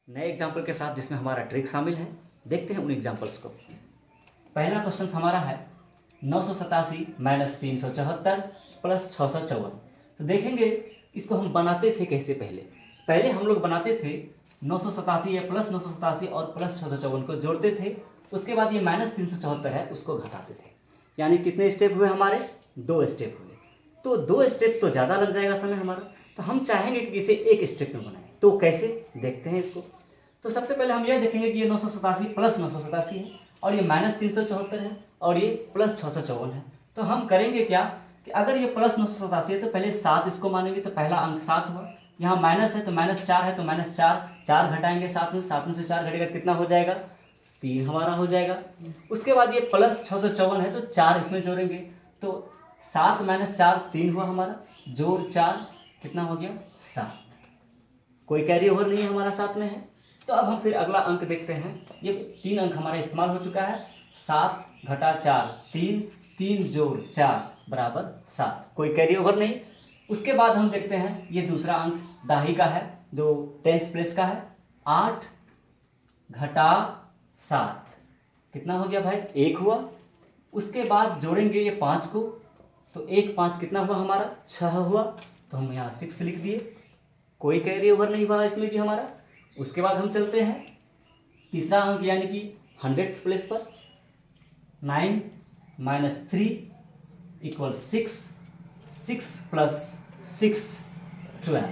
नए एग्जाम्पल के साथ जिसमें हमारा ट्रिक शामिल है। देखते हैं उन एग्जाम्पल्स को। पहला क्वेश्चन हमारा है 987 माइनस 374 प्लस 654। तो देखेंगे इसको हम बनाते थे कैसे। पहले हम लोग बनाते थे 987 या प्लस 987 और प्लस 654 को जोड़ते थे। उसके बाद ये माइनस 374 है उसको घटाते थे। यानी कितने स्टेप हुए हमारे? 2 स्टेप हुए। तो 2 स्टेप तो ज़्यादा लग जाएगा समय हमारा, तो हम चाहेंगे कि इसे एक स्टेप में बनाएं। तो कैसे देखते हैं इसको। तो सबसे पहले हम यह देखेंगे कि ये 987 प्लस 987 है और ये माइनस 374 है और ये प्लस 654 है। तो हम करेंगे क्या कि अगर ये प्लस 987 है तो पहले 7 इसको मानेंगे, तो पहला अंक 7 हुआ। यहाँ माइनस है तो माइनस 4 है तो माइनस 4 घटाएंगे 7 में से 4 घटेगा कितना हो जाएगा? 3 हमारा हो जाएगा। उसके बाद ये प्लस 654 है तो 4 इसमें जोड़ेंगे, तो 7 माइनस 4 3 हुआ हमारा, जोड़ 4 कितना हो गया? 7। कोई कैरी ओवर नहीं है हमारा, साथ में है। तो अब हम फिर अगला अंक देखते हैं। ये 3 अंक हमारा इस्तेमाल हो चुका है। 7 घटा 4 3, 3 जोड़ 4 बराबर 7। कोई कैरी ओवर नहीं। उसके बाद हम देखते हैं ये दूसरा अंक दाही का है जो टेंस प्लेस का है। 8 घटा 7 कितना हो गया भाई? 1 हुआ। उसके बाद जोड़ेंगे ये 5 को, तो 1 5 कितना हुआ हमारा? 6 हुआ। तो हम यहाँ 6 लिख दिए। कोई कैरी ओवर नहीं हुआ इसमें भी हमारा। उसके बाद हम चलते हैं तीसरा अंक यानी कि 100th प्लेस पर। 9 माइनस 3 इक्वल 6, 6 प्लस 6 12।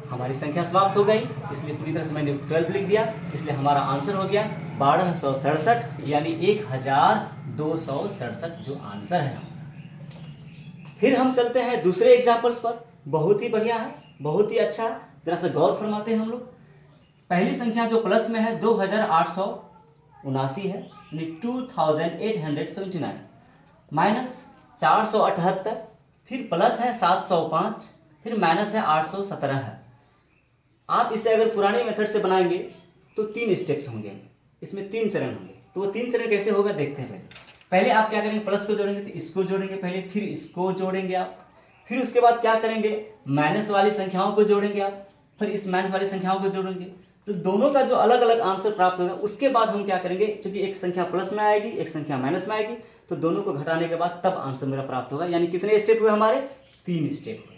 हमारी संख्या समाप्त हो गई, इसलिए पूरी तरह से मैंने 12 लिख दिया, इसलिए हमारा आंसर हो गया 1267 यानी 1267 जो आंसर है। फिर हम चलते हैं दूसरे एग्जाम्पल्स पर। बहुत ही बढ़िया है, बहुत ही अच्छा। जरा से गौर फरमाते हैं हम लोग। पहली संख्या जो प्लस में है 2879 है, यानी 2879, माइनस 478, फिर प्लस है 705, फिर माइनस है 817 है। आप इसे अगर पुराने मेथड से बनाएंगे तो 3 स्टेप्स होंगे, इसमें 3 चरण होंगे। तो वो 3 चरण कैसे होगा देखते हैं। पहले आप क्या करेंगे? प्लस को जोड़ेंगे तो इसको जोड़ेंगे पहले, फिर इसको जोड़ेंगे आप, फिर उसके बाद क्या करेंगे? माइनस वाली संख्याओं को जोड़ेंगे आप, फिर इस माइनस वाली संख्याओं को जोड़ेंगे। तो दोनों का जो अलग अलग आंसर प्राप्त होगा उसके बाद हम क्या करेंगे, क्योंकि एक संख्या प्लस में आएगी एक संख्या माइनस में आएगी, तो दोनों को घटाने के बाद तब आंसर मेरा प्राप्त होगा। यानी कितने स्टेप हुए हमारे? 3 स्टेप हुए।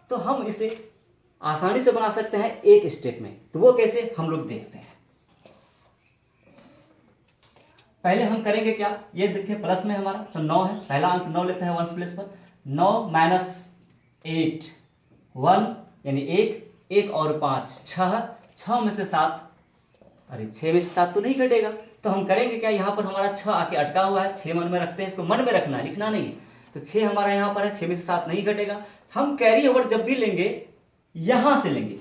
तो हम इसे आसानी से बना सकते हैं एक स्टेप में। तो वो कैसे हम लोग देखते हैं। पहले हम करेंगे क्या, ये देखिए प्लस में हमारा तो 9 है, पहला अंक 9 लेते हैं 1 प्लेस पर। 9 माइनस 8 1 यानी 1 और 5 6 में से 7, अरे 6 में से 7 तो नहीं घटेगा। तो हम करेंगे क्या, यहाँ पर हमारा 6 आके अटका हुआ है, 6 मन में रखते हैं, इसको मन में रखना है, लिखना नहीं है। तो 6 हमारा यहाँ पर है, 6 में से 7 नहीं घटेगा। हम कैरी ओवर जब भी लेंगे यहाँ से लेंगे,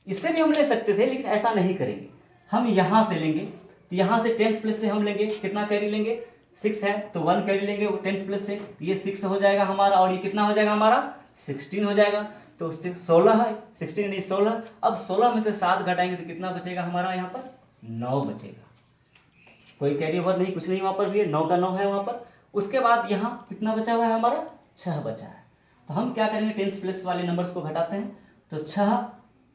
इससे भी हम ले सकते थे लेकिन ऐसा नहीं करेंगे। हम यहाँ से लेंगे, तो यहाँ से 10 प्लस से हम लेंगे, कितना कैरी लेंगे? 6 है तो 1 कैरी लेंगे 10 प्लस से, तो ये 6 हो जाएगा हमारा, और ये कितना हो जाएगा हमारा? 16 हो जाएगा। तो 16 है, 16 नहीं 16। अब 16 में से 7 घटाएंगे तो कितना बचेगा हमारा? यहाँ पर 9 बचेगा। कोई कैरी ओवर नहीं, कुछ नहीं वहाँ पर भी है, 9 का 9 है वहाँ पर। उसके बाद यहाँ कितना बचा हुआ है हमारा? 6 बचा है। तो हम क्या करेंगे, 10 प्लस वाले नंबर्स को घटाते हैं, तो 6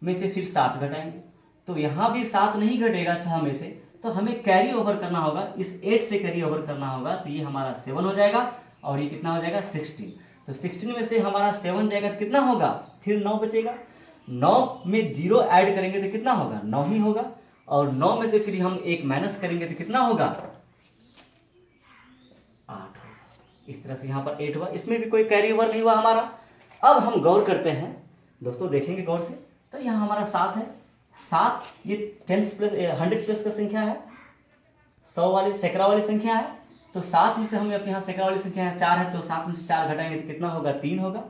में से फिर 7 घटाएंगे, तो यहाँ भी 7 नहीं घटेगा 6 में से, तो हमें कैरी ओवर करना होगा, इस 8 से कैरी ओवर करना होगा, तो ये हमारा 7 हो जाएगा और ये कितना हो जाएगा? 16। तो 16 में से हमारा 7 जाएगा तो कितना होगा? फिर 9 बचेगा। 9 में 0 ऐड करेंगे तो कितना होगा? 9 ही होगा। और 9 में से फिर हम 1 माइनस करेंगे तो कितना होगा? 8 होगा। इस तरह से यहाँ पर 8 हुआ, इसमें भी कोई कैरी ओवर नहीं हुआ हमारा। अब हम गौर करते हैं दोस्तों, देखेंगे गौर से, तो यहाँ हमारा 7 है। 7 ये 10 प्लस 100 प्लस का संख्या है, 100 वाली सैकड़ा वाली संख्या है। तो 7 में से हम यहाँ सैकड़ा वाली संख्या 4 है, तो 7 में से 4 घटाएंगे तो कितना होगा? 3 होगा।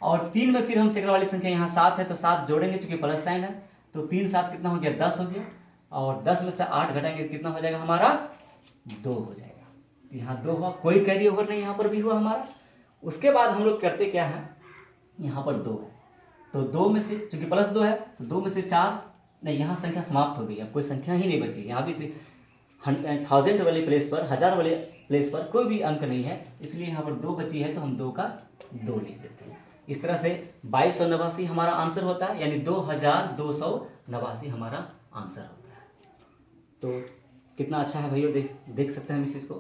और 3 में फिर हम सैकड़ा वाली संख्या यहाँ 7 है तो 7 जोड़ेंगे, चूंकि प्लस साइन है, तो 3 7 कितना हो गया? 10 हो गया। और 10 में से 8 घटाएंगे तो कितना हो जाएगा हमारा? 2 हो जाएगा। यहाँ 2 हुआ, कोई कैरी ओवर नहीं यहाँ पर भी हुआ हमारा। उसके बाद हम लोग करते क्या है, यहाँ पर 2 है, तो 2 में से चूंकि प्लस 2 है तो 2 में से 4 नहीं, यहाँ संख्या समाप्त हो गई, अब कोई संख्या ही नहीं बची। यहाँ भी 1000 वाले प्लेस पर, 1000 वाले प्लेस पर कोई भी अंक नहीं है, इसलिए यहाँ पर 2 बची है, तो हम 2 का 2 लिख देते हैं। इस तरह से 2289 हमारा आंसर होता है, यानी 2289 हमारा आंसर होता है। तो कितना अच्छा है भैया, देख सकते हैं हम इस चीज़ को,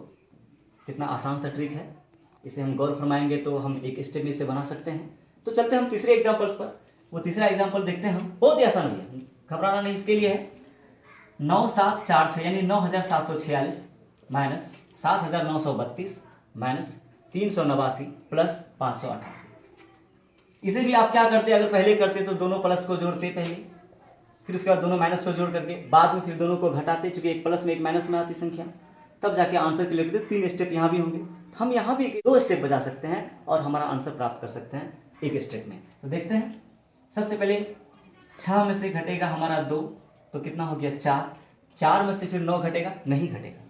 कितना आसान सा ट्रिक है। इसे हम गौर फरमाएंगे तो हम एक स्टेप में इसे बना सकते हैं। तो चलते हैं हम तीसरे एग्जाम्पल्स पर। वो तीसरा एग्जाम्पल देखते हैं हम, बहुत ही आसान है, घबराना नहीं इसके लिए है। 9746 यानी 9746 माइनस 7932 माइनस 389 प्लस 588। इसे भी आप क्या करते, अगर पहले करते तो दोनों प्लस को जोड़ते पहले, फिर उसके बाद दोनों माइनस को जोड़ करके बाद में फिर दोनों को घटाते, चूंकि एक प्लस में एक माइनस में आती संख्या, तब जाके आंसर क्लियर करते। 3 स्टेप यहाँ भी होंगे, हम यहाँ भी 2 स्टेप बचा सकते हैं और हमारा आंसर प्राप्त कर सकते हैं एक स्टेप में। तो देखते हैं, सबसे पहले 6 में से घटेगा हमारा 2, तो कितना हो गया 4। 4 में से फिर 9 घटेगा, नहीं घटेगा।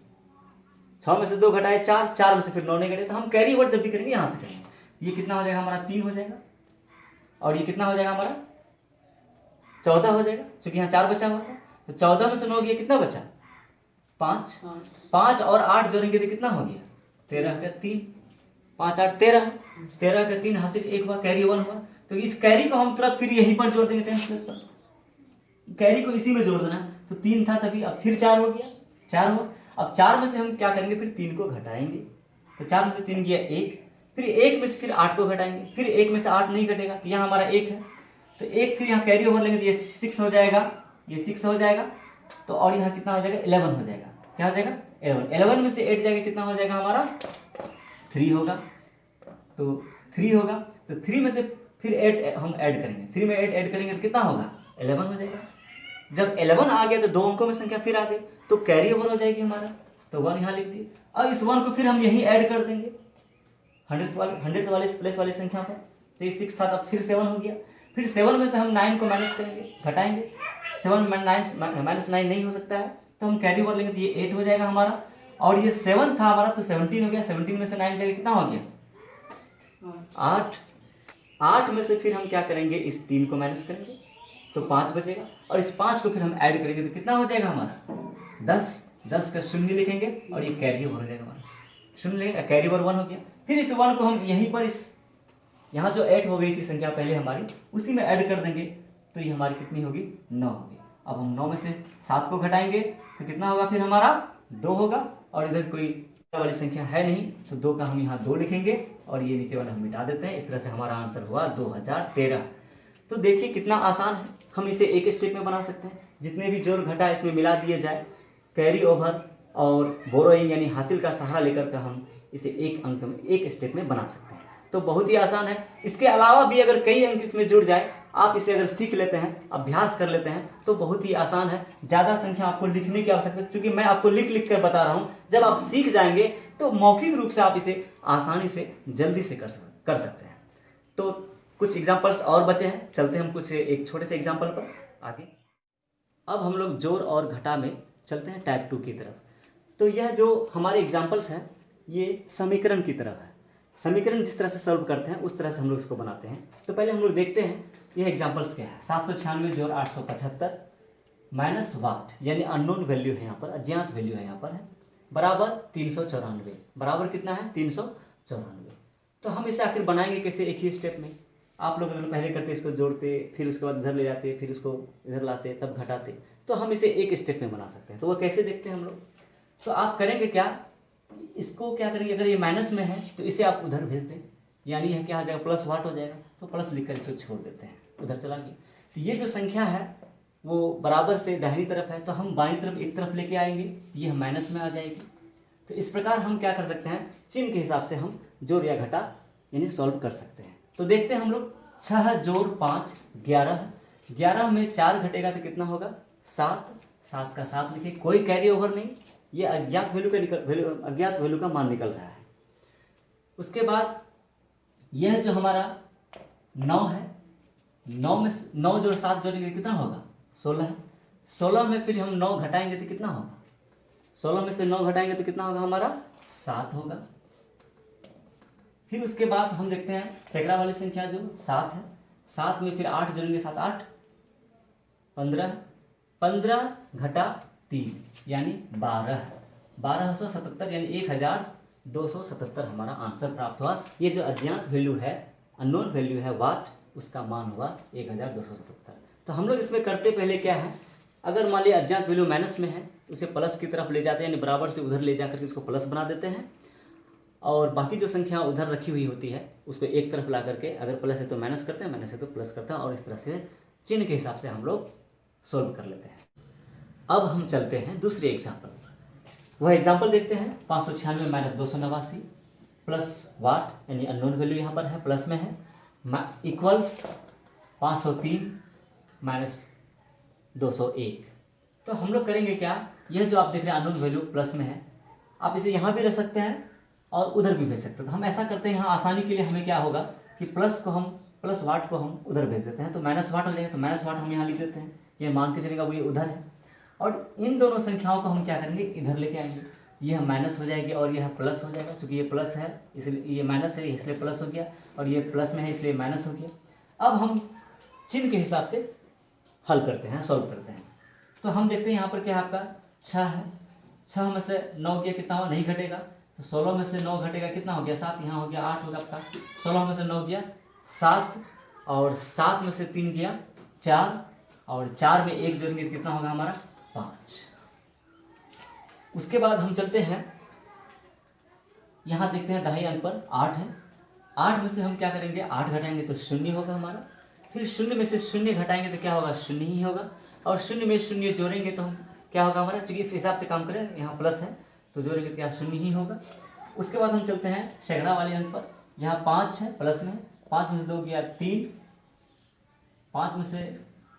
6 में से 2 घटाए 4, 4 में से फिर 9 नहीं घटेगा, तो हम कैरी वर्ड जब भी करेंगे यहाँ से करेंगे। ये कितना हो जाएगा हमारा 3 हो जाएगा, और ये कितना हो जाएगा हमारा 14 हो जाएगा, क्योंकि यहाँ 4 बचा हुआ था। तो 14 में से 9 गया, कितना बचा 5। 5 और 8 जोड़ेंगे तो कितना हो गया 13 का 3, 5 8 13, 13 का 3 हासिल 1 हुआ, कैरी 1 हुआ। तो इस कैरी को हम तुरंत फिर यहीं पर जोड़ देंगे 10 प्लस पर, कैरी को इसी में जोड़ देना। तो 3 था तभी, अब फिर 4 हो गया, 4 हुआ। अब 4 में से हम क्या करेंगे, फिर 3 को घटाएंगे। तो 4 में से 3 गया 1, फिर 1 में से फिर 8 को घटाएंगे, फिर 1 में से 8 नहीं घटेगा, तो यहाँ हमारा 1 है। तो 1 फिर यहाँ कैरी ओवर लेंगे तो ये 6 हो जाएगा, ये 6 हो जाएगा। तो और यहाँ कितना हो जाएगा 11 हो जाएगा, क्या हो जाएगा 11। 11 में से 8 जाएगा, कितना हो जाएगा हमारा 3 होगा। तो 3 होगा, तो 3 में से फिर 8 हम ऐड करेंगे, 3 में 8 ऐड करेंगे तो कितना होगा 11 हो जाएगा। जब 11 आ गया तो 2 अंकों में संख्या फिर आ गई, तो कैरी ओवर हो जाएगी हमारा। तो 1 यहाँ लिख दिए। अब इस 1 को फिर हम यही ऐड कर देंगे 100 वाले प्लेस वाली संख्या पर। तो ये 6 था, तब फिर 7 हो गया। फिर 7 में से हम 9 को माइनस करेंगे, घटाएंगे। 7 में माइनस 9 नहीं हो सकता है, तो हम कैरी ओवर लेंगे तो ये 8 हो जाएगा हमारा। और ये 7 था हमारा, तो 17 हो गया। 17 में से 9 जाएगा, कितना हो गया 8। 8 में से फिर हम क्या करेंगे, इस 3 को माइनस करेंगे तो 5 बचेगा। और इस 5 को फिर हम ऐड करेंगे तो कितना हो जाएगा हमारा 10। 10 का शून्य लिखेंगे और ये कैरी ओवर हो जाएगा हमारा, शून्य लिखेंगे, कैरी ओवर 1 हो गया। फिर इस 1 को हम यहीं पर इस यहाँ जो 8 हो गई थी संख्या पहले हमारी, उसी में ऐड कर देंगे, तो ये हमारी कितनी होगी 9 होगी। अब हम 9 में से 7 को घटाएंगे तो कितना होगा फिर हमारा 2 होगा। और इधर कोई वाली संख्या है नहीं, तो 2 का हम यहाँ 2 लिखेंगे और ये नीचे वाला हम मिटा देते हैं। इस तरह से हमारा आंसर हुआ 2013। तो देखिए कितना आसान है, हम इसे एक स्टेप में बना सकते हैं। जितने भी जोड़ घटा इसमें मिला दिए जाए, कैरी ओवर और बोरोइंग यानी हासिल का सहारा लेकर के हम इसे एक अंक में, एक स्टेप में बना सकते हैं। तो बहुत ही आसान है। इसके अलावा भी अगर कई अंक इसमें जुड़ जाए, आप इसे अगर सीख लेते हैं, अभ्यास कर लेते हैं, तो बहुत ही आसान है। ज़्यादा संख्या आपको लिखने की आवश्यकता है, क्योंकि मैं आपको लिख लिख कर बता रहा हूँ। जब आप सीख जाएंगे तो मौखिक रूप से आप इसे आसानी से जल्दी से कर सकते हैं। तो कुछ एग्जाम्पल्स और बचे हैं, चलते हैं हम कुछ एक छोटे से एग्जाम्पल पर आगे। अब हम लोग जोड़ और घटा में चलते हैं टाइप 2 की तरफ। तो यह जो हमारे एग्जाम्पल्स हैं, ये समीकरण की तरफ है। समीकरण जिस तरह से सॉल्व करते हैं उस तरह से हम लोग इसको बनाते हैं। तो पहले हम लोग देखते हैं यह एग्जाम्पल्स क्या है। 796 जोड़ 875 माइनस वाट यानी अननोन वैल्यू है, यहाँ पर अज्ञात वैल्यू है, यहाँ पर है, बराबर 394। बराबर कितना है 394। तो हम इसे आखिर बनाएंगे कैसे, एक ही स्टेप में। आप लोग अगर पहले करते इसको जोड़ते, फिर उसके बाद इधर ले जाते, फिर उसको इधर लाते, तब घटाते, तो हम इसे एक स्टेप में बना सकते हैं। तो वो कैसे देखते हैं हम लोग। तो आप करेंगे क्या, इसको क्या करेंगे, अगर ये माइनस में है तो इसे आप उधर भेज दें, यानी यह क्या हो जाएगा प्लस वाट हो जाएगा। तो प्लस लिखकर इसे छोड़ देते हैं, उधर चला गया। तो ये जो संख्या है वो बराबर से दाहिनी तरफ है, तो हम बाईं तरफ एक तरफ लेके आएंगे, ये माइनस में आ जाएगी। तो इस प्रकार हम क्या कर सकते हैं, चिन्ह के हिसाब से हम जोड़ या घटा यानी सॉल्व कर सकते हैं। तो देखते हैं हम लोग, 6 जोड़ 5 11। 11 में 4 घटेगा तो कितना होगा 7। 7 का 7 लिखे, कोई कैरी ओवर नहीं, ये अज्ञात वैल्यू का मान निकल रहा है। उसके बाद यह जो हमारा 9 है, 9 में 9 जोड़ 7 जोड़ेंगे कितना होगा 16। 16 में फिर हम 9 घटाएंगे तो कितना होगा, 16 में से 9 घटाएंगे तो कितना होगा हमारा 7 होगा। फिर उसके बाद हम देखते हैं सैकड़ा वाली संख्या जो 7 है, 7 में फिर 8 जोड़ेंगे, 7 8 15, 15 घटा 3 यानी 12, 1277 यानी 1277 हमारा आंसर प्राप्त हुआ। ये जो अज्ञात वैल्यू है, अननोन वैल्यू है वाट, उसका मान हुआ 1277। तो हम लोग इसमें करते पहले क्या है, अगर मान लिया अज्ञात वैल्यू माइनस में है तो उसे प्लस की तरफ ले जाते हैं, यानी बराबर से उधर ले जाकर के उसको प्लस बना देते हैं, और बाकी जो संख्या उधर रखी हुई होती है उसको एक तरफ ला करके अगर प्लस है तो माइनस करते हैं, माइनस है तो प्लस करते हैं, और इस तरह से चिन्ह के हिसाब से हम लोग सोल्व कर लेते हैं। अब हम चलते हैं दूसरे एग्जाम्पल पर। वह एग्जाम्पल देखते हैं 596 माइनस 289 प्लस वाट, यानी अननोन वैल्यू यहाँ पर है, प्लस में है, इक्वल्स 503 माइनस 201। तो हम लोग करेंगे क्या, यह जो आप देख रहे हैं अननोन वैल्यू प्लस में है, आप इसे यहाँ भी रख सकते हैं और उधर भी भेज सकते हैं। तो हम ऐसा करते हैं, यहाँ आसानी के लिए हमें क्या होगा कि प्लस वाट को हम उधर भेज देते हैं, तो माइनस वाट हो जाएगा, तो माइनस वाट हम यहाँ लिख देते हैं, ये मान के चलेगा वो ये उधर है, और इन दोनों संख्याओं को हम क्या करेंगे इधर लेके आएंगे, यह माइनस हो जाएगी और यह प्लस हो जाएगा, क्योंकि ये प्लस है इसलिए ये माइनस है इसलिए प्लस हो गया, और ये प्लस में है इसलिए माइनस हो गया। अब हम चिन्ह के हिसाब से हल करते हैं, सॉल्व करते हैं। तो हम देखते हैं यहाँ पर क्या आपका 6 है, 6 में से 9 गया कितना हुआ, नहीं घटेगा, तो 16 में से 9 घटेगा कितना हो गया 7, यहाँ हो गया 8 होगा आपका, 16 में से 9 गया 7, और 7 में से 3 गया 4, और 4 में 1 जोड़ेंगे तो कितना होगा हमारा 5। उसके बाद हम चलते हैं, यहाँ देखते हैं दहाई अंक पर 8 है, 8 में से हम क्या करेंगे 8 घटाएंगे तो 0 होगा हमारा, फिर 0 में से 0 घटाएंगे तो क्या होगा 0 ही होगा, और 0 में 0 जोड़ेंगे तो हम क्या होगा हमारा, क्योंकि इस हिसाब से काम करें, यहाँ प्लस है तो जोड़ेंगे तो क्या 0 ही होगा। उसके बाद हम चलते हैं सैकड़ा वाले अंक पर, यहाँ 5 है प्लस में, 5 में से 2 गया 3, 5 में से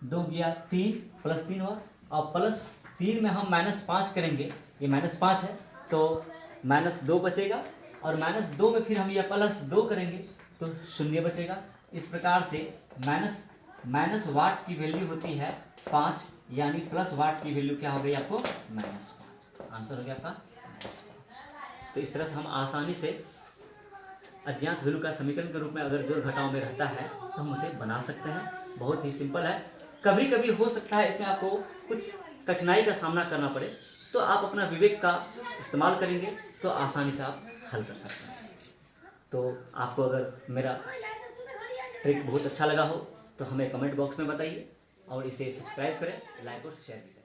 2 गया 3 प्लस 3 हुआ, और प्लस 3 में हम -5 करेंगे, ये -5 है तो -2 बचेगा, और -2 में फिर हम ये +2 करेंगे तो 0 बचेगा। इस प्रकार से माइनस वाट की वैल्यू होती है 5, यानी प्लस वाट की वैल्यू क्या हो गई आपको -5। आंसर हो गया आपका -5। तो इस तरह से हम आसानी से अज्ञात वैल्यू का समीकरण के रूप में अगर जोड़ घटाव में रहता है तो हम उसे बना सकते हैं, बहुत ही सिंपल है। कभी कभी हो सकता है इसमें आपको कुछ कठिनाई का सामना करना पड़े, तो आप अपना विवेक का इस्तेमाल करेंगे तो आसानी से आप हल कर सकते हैं। तो आपको अगर मेरा ट्रिक बहुत अच्छा लगा हो तो हमें कमेंट बॉक्स में बताइए, और इसे सब्सक्राइब करें, लाइक और शेयर करें।